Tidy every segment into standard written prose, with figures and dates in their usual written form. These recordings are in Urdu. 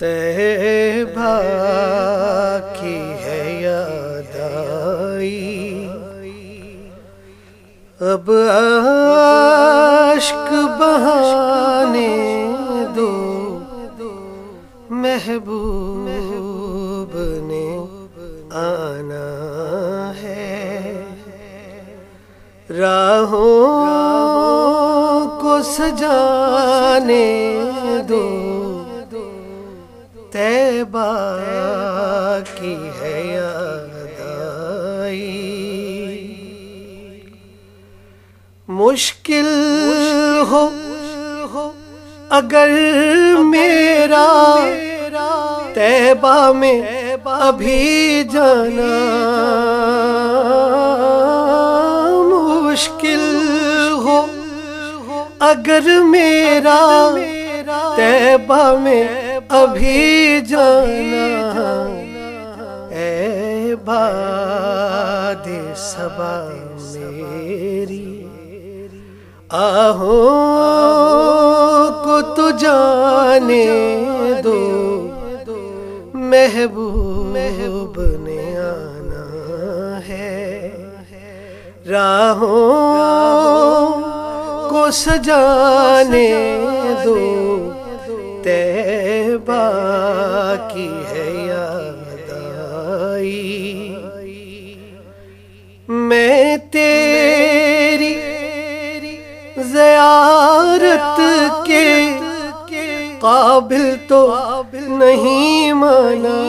طیبہ کی ہے یاد آئی، اب اشک بہانے دو، محبوب نے آنا ہے، راہوں کو سجانے دو، طیبہ کی ہے یاد آئی۔ مشکل ہو اگر میرا طیبہ میں ابھی جانا، مشکل ہو اگر میرا طیبہ میں ابھی جانا، اے باد صبا میری آہوں کو تو جانے دو، محبوب نے آنا ہے، راہوں کو سجانے دو، طیبہ کی ہے یاد آئی۔ میں تیری زیارت کے قابل تو نہیں مانا،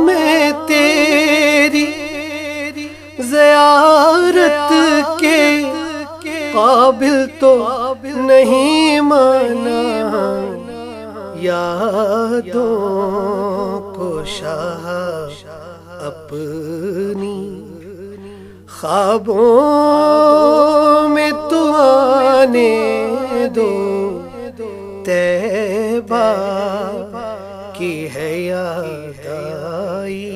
میں تیری زیارت کے قابل تو نہیں مانا، یادوں کو شاہ اپنی خوابوں میں تو آنے دو، طیبہ کی ہے یاد آئی۔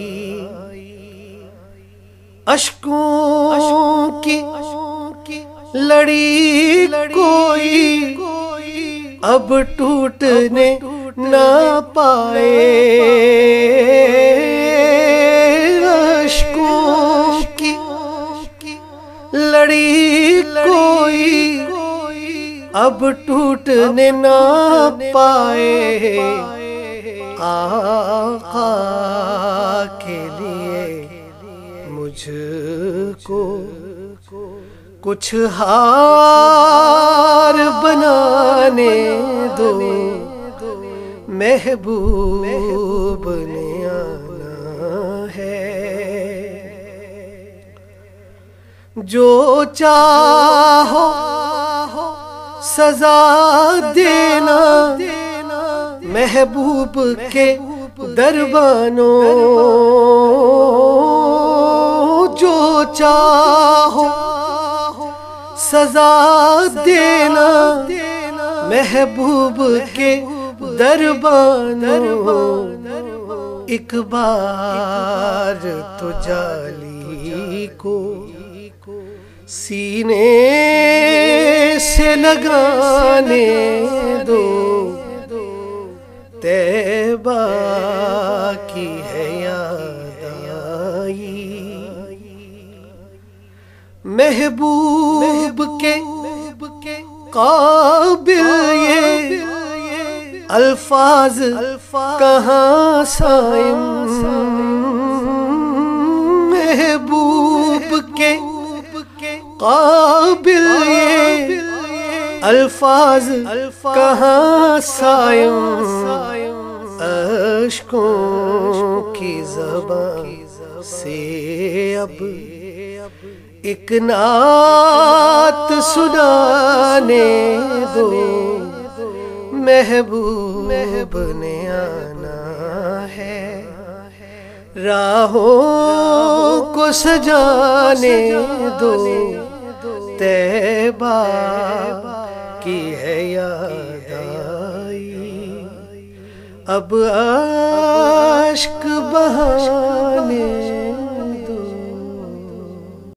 اشکوں کی لڑی کوئی اب ٹوٹنے نہ پائے، اشکوں کی لڑی کوئی اب ٹوٹنے نہ پائے، آقا کے لیے مجھ کو کچھ ہار بنانے دو، محبوب نے آنا ہے، جو چاہو سزا دینا، محبوب کے دربانوں، جو چاہو سزا دینا، محبوب کے دربانوں، ایک بار تو جالی کو سینے سے لگانے دو، طیبہ کی ہے یاد آئی۔ محبوب کے قابل یہ الفاظ کہاں سائم، محبوب کے قابل یہ الفاظ کہاں سائم، اشکوں کی زبان سے اب ایک نعت سنانے دو، محبوب نے آنا ہے، راہوں کو سجانے دو، طیبہ کی ہے یاد آئی، اب اشک بہانے